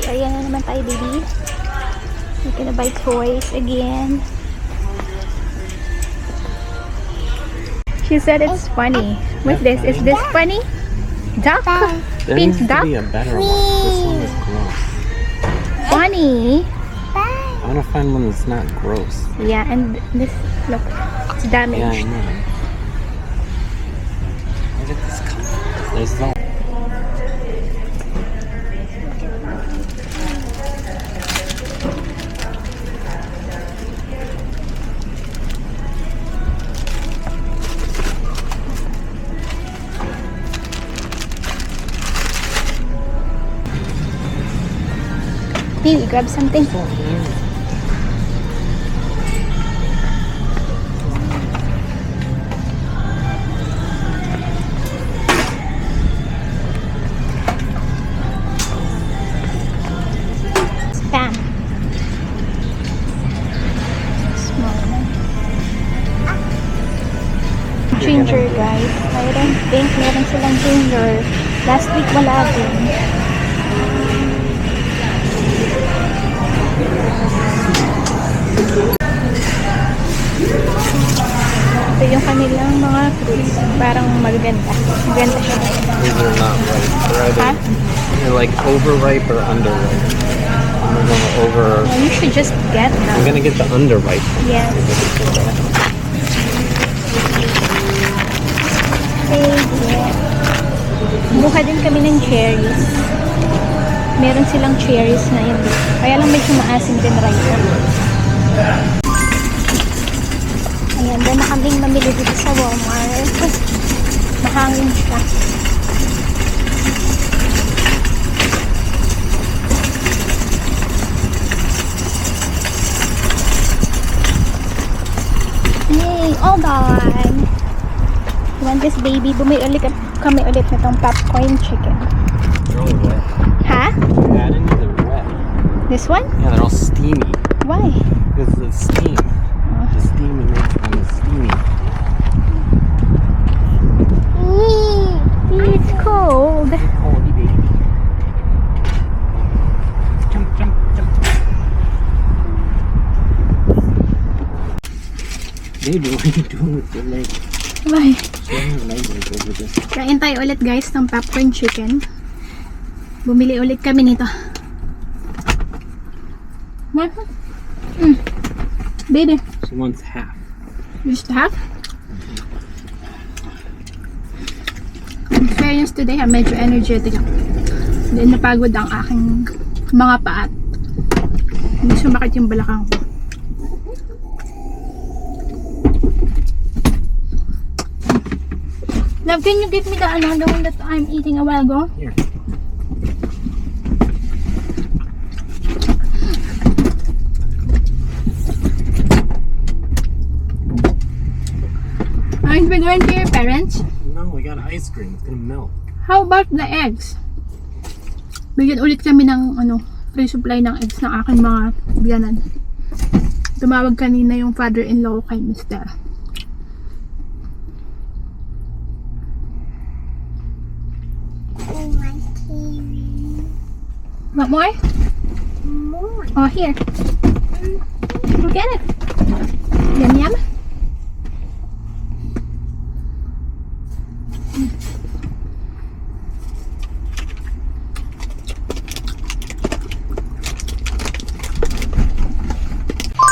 Ayan na naman tayo, baby. We're gonna buy toys again. She said it's funny. What's this? Is this funny? Duck? There Pink needs duck? to be a better one. This one is gross. Funny. I want to find one that's not gross. Yeah, and this, look, it's Yeah, I damaged. know. Look at this color. There's no. Hey, you grab something? Spam. Small one. Ginger, guys. I don't think meron silang ginger. Last week wala din. Ito yung kanilang mga fruits. Parang maganda. Maganda siya. These are not ripe. They're Huh? either they're like overripe or underripe. I'm gonna over. Well, you should just get I'm them. gonna get the underripe. one. Yes. Okay, yeah. Buka din kami ng cherries. Meron silang cherries na yun. Kaya lang medyo maasim din right now. Ayan, doon na kaming mamili dito sa Walmart. Mahangin siya. Hey, hold on. You want this, baby? Bumili ulit kami ulit nitong popcorn chicken. They're all wet. Ha? Add into the wet. This one? Yeah, they're all steamy Why? because of the steam. The steam it makes them steamy. It's cold. Oh, baby. Jump, jump, jump. Baby, what are you doing with your leg? Why? Show your leg like over this. Kain tayo ulit, guys, ng popcorn chicken. Bumili ulit kami nito. Baby, She wants half. just half. In fairness today, medyo energetic ako. Hindi napagod ang aking mga paat. Hindi sumakit yung balakang ko. Love, can you give me the one that I'm eating a while ago? Here. Aren't we going to your parents? No, we got ice cream. It's gonna melt. How about the eggs? Bigyan ulit kami ng free supply ng eggs ng aking mga biyanan. Tumawag kanina yung father-in-law kay Mr. Want more? More. Oh, here. Go get it. Yum yum.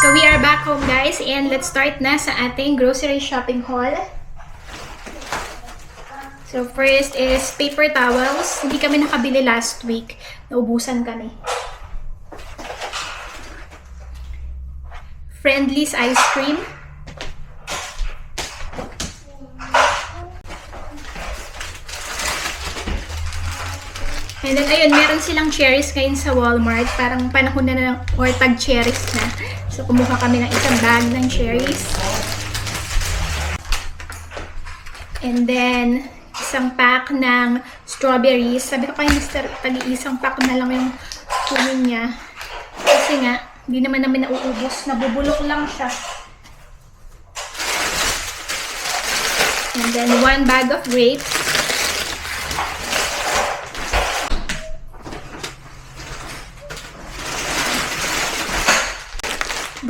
So we are back home, guys, and let's start na sa ating grocery shopping haul. So first is paper towels. Hindi kami nakabili last week. Naubusan kami. Friendly's ice cream. And then, ayun, meron silang cherries ngayon sa Walmart. Parang panahon na ng, or tag-cherries na. So, kumuha kami ng isang bag ng cherries. And then, isang pack ng strawberries. Sabi ko kay Mr. Tag-iisang pack na lang yung kunin niya. Kasi nga, hindi naman namin nauubos. Nabubulok lang siya. And then, one bag of grapes.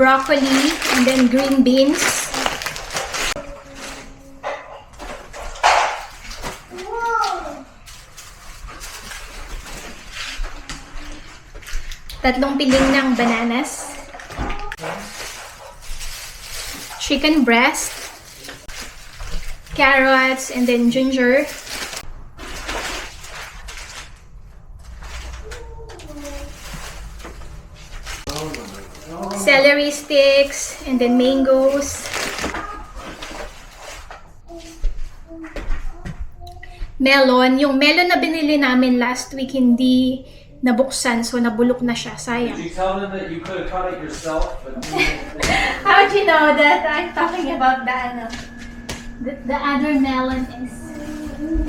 broccoli, and then green beans. Tatlong piling ng bananas. Chicken breast. Carrots, and then ginger. Celery sticks, and then mangoes. Melon. Yung melon na binili namin last week, hindi nabuksan, so nabulok na siya. Sayang. Did you tell them that you could have cut it yourself? But How'd you know that I'm talking about the other melon is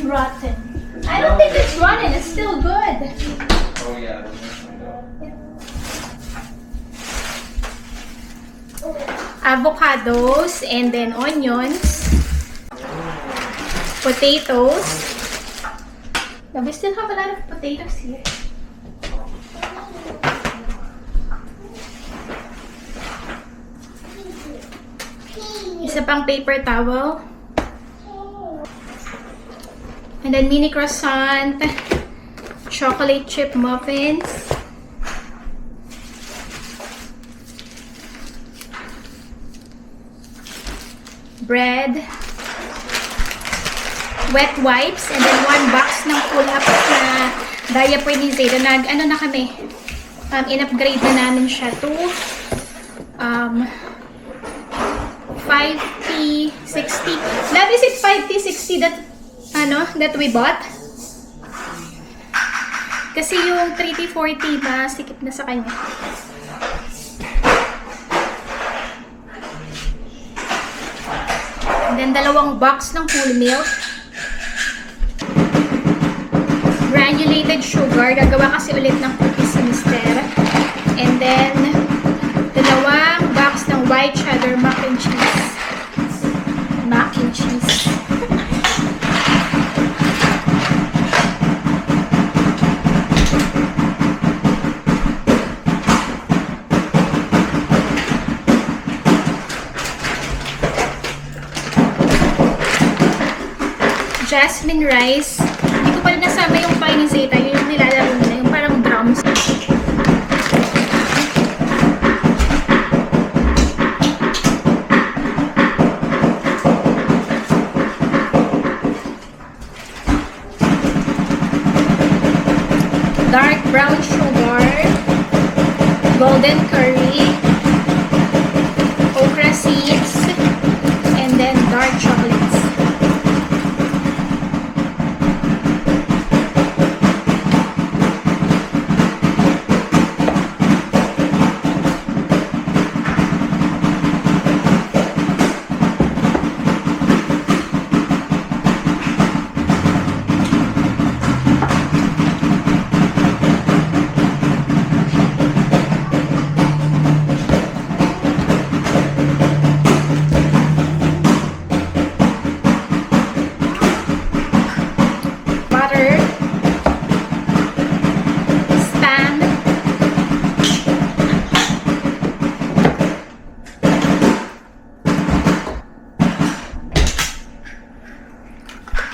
rotten? I don't think it's rotten. It's still good. oh yeah, I know. Avocados, and then onions. Potatoes. Now, we still have a lot of potatoes here. Isa pang paper towel. And then mini croissant. Chocolate chip muffins. Bread. Wet wipes. And then 1 box ng pull-up na diaper ni Zayda. Ano na kami? In-upgrade na namin siya to 5T60. Love, is it 5T60 that we bought? Kasi yung 3T40 masikip na sa kanya. And then 2 box ng full milk. Granulated sugar. Gagawa kasi ulit ng cookies si Mister. And then 2 box ng white cheddar mac and cheese. Mac and cheese. Jasmine rice. Hindi ko pala nasama yung pie ni Zeta. Yun yung nilalaro nila. Yung parang drums. Dark brown sugar. Golden curry. Okra seeds. And then dark chocolates.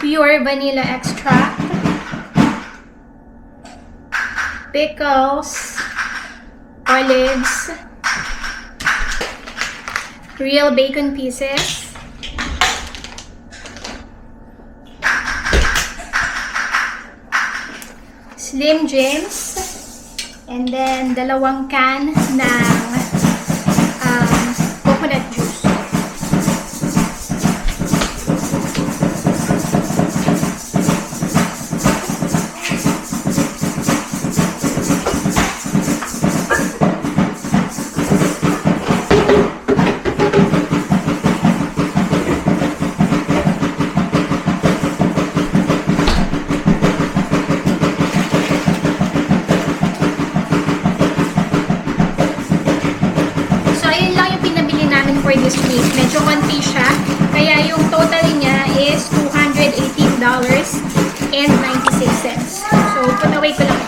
Pure vanilla extract, pickles, olives, real bacon pieces, Slim Jims, and then 2 can ng coconut juice. For this week. Medyo konti siya. Kaya yung total niya is $218.96. So, put away ko lang